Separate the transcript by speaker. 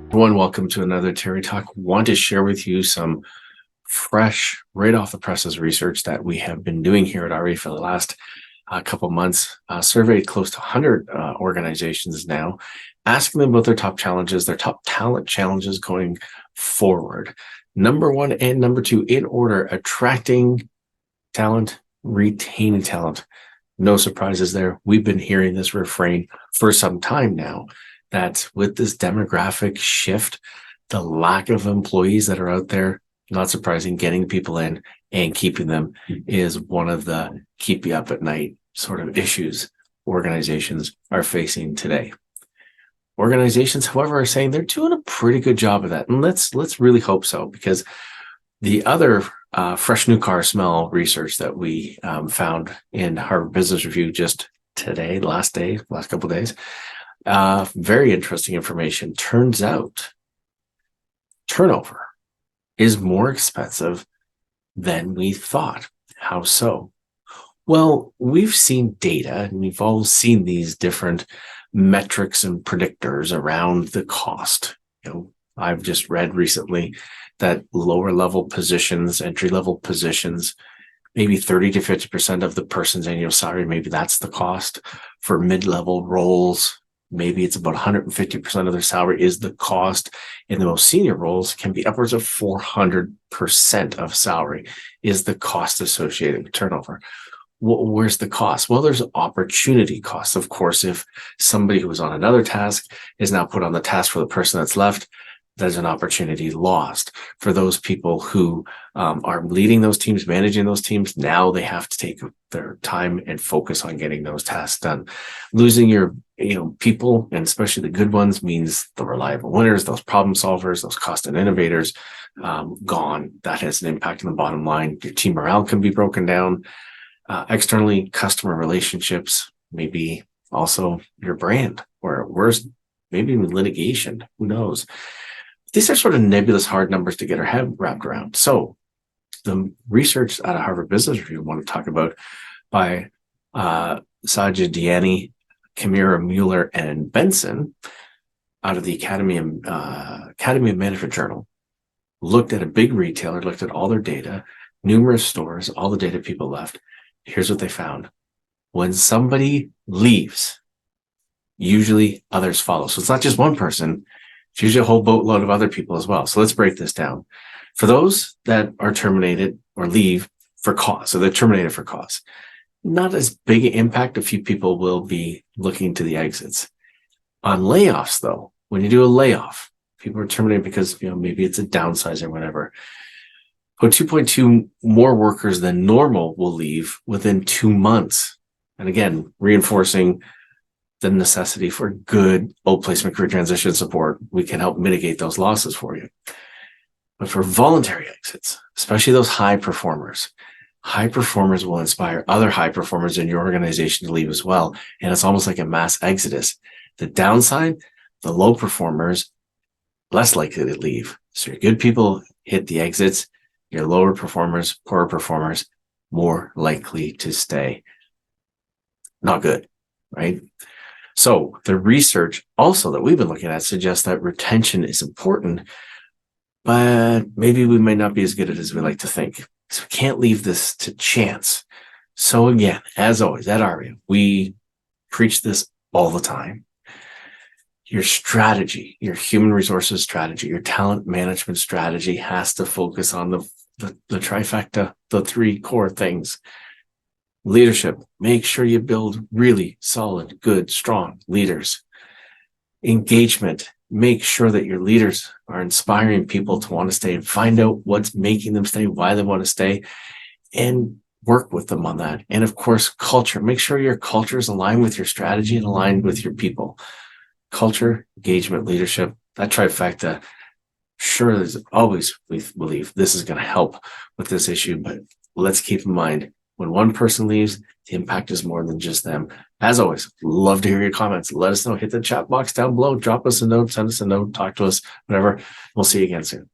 Speaker 1: Everyone, welcome to another Terry Talk. Want to share with you some fresh, right off the presses research that we have been doing here at Ahria for the last couple months. Surveyed close to 100 organizations now, asking them about their top challenges, their top talent challenges going forward. Number one and number two in order: attracting talent, retaining talent. No surprises there. We've been hearing this refrain for some time now, that with this demographic shift, the lack of employees that are out there, not surprising, getting people in and keeping them is one of the keep you up at night sort of issues organizations are facing today. Organizations, however, are saying they're doing a pretty good job of that. And let's really hope so, because the other fresh new car smell research that we found in Harvard Business Review just today, last couple of days, very interesting information. Turns out turnover is more expensive than we thought. How so? Well, we've seen data and we've all seen these different metrics and predictors around the cost. I've just read recently that lower level positions, entry level positions, maybe 30 to 50% of the person's annual salary, maybe that's the cost. For mid-level roles, maybe it's about 150% of their salary is the cost. In the most senior roles, can be upwards of 400% of salary is the cost associated with turnover. Where's the cost? Well, there's opportunity costs. Of course, if somebody who was on another task is now put on the task for the person that's left, there's an opportunity lost. For those people who are leading those teams, managing those teams, now they have to take their time and focus on getting those tasks done. Losing your people, and especially the good ones, means the reliable winners, those problem solvers, those cost and innovators, gone. That has an impact on the bottom line. Your team morale can be broken down. Externally, customer relationships, maybe also your brand, or worse, maybe even litigation. Who knows? These are sort of nebulous, hard numbers to get our head wrapped around. So the research out of Harvard Business Review I want to talk about by Sajid Diani, Kamira Mueller, and Benson out of the Academy of Management Journal looked at a big retailer, looked at all their data, numerous stores, all the data people left. Here's what they found. When somebody leaves, usually others follow. So it's not just one person. It's usually a whole boatload of other people as well. So let's break this down. For those that are terminated or leave for cause, so they're terminated for cause, not as big an impact. A few people will be looking to the exits. On layoffs, though, when you do a layoff, people are terminated because maybe it's a downsize or whatever. But 2.2 more workers than normal will leave within 2 months. And again, reinforcing the necessity for good old placement career transition support. We can help mitigate those losses for you. But for voluntary exits, especially those high performers will inspire other high performers in your organization to leave as well. And it's almost like a mass exodus. The downside, the low performers, less likely to leave. So your good people hit the exits, your lower performers, poorer performers, more likely to stay. Not good, right? So the research also that we've been looking at suggests that retention is important, but maybe we might not be as good at it as we like to think. So we can't leave this to chance. So again, as always, at Ahria, we preach this all the time. Your strategy, your human resources strategy, your talent management strategy has to focus on the trifecta, the three core things. Leadership, make sure you build really solid, good, strong leaders. Engagement, make sure that your leaders are inspiring people to want to stay and find out what's making them stay, why they want to stay, and work with them on that. And of course, culture, make sure your culture is aligned with your strategy and aligned with your people. Culture, engagement, leadership, that trifecta. Sure, there's always, we believe this is going to help with this issue, but let's keep in mind, when one person leaves, the impact is more than just them. As always, love to hear your comments. Let us know. Hit the chat box down below. Drop us a note, send us a note, talk to us, whatever. We'll see you again soon.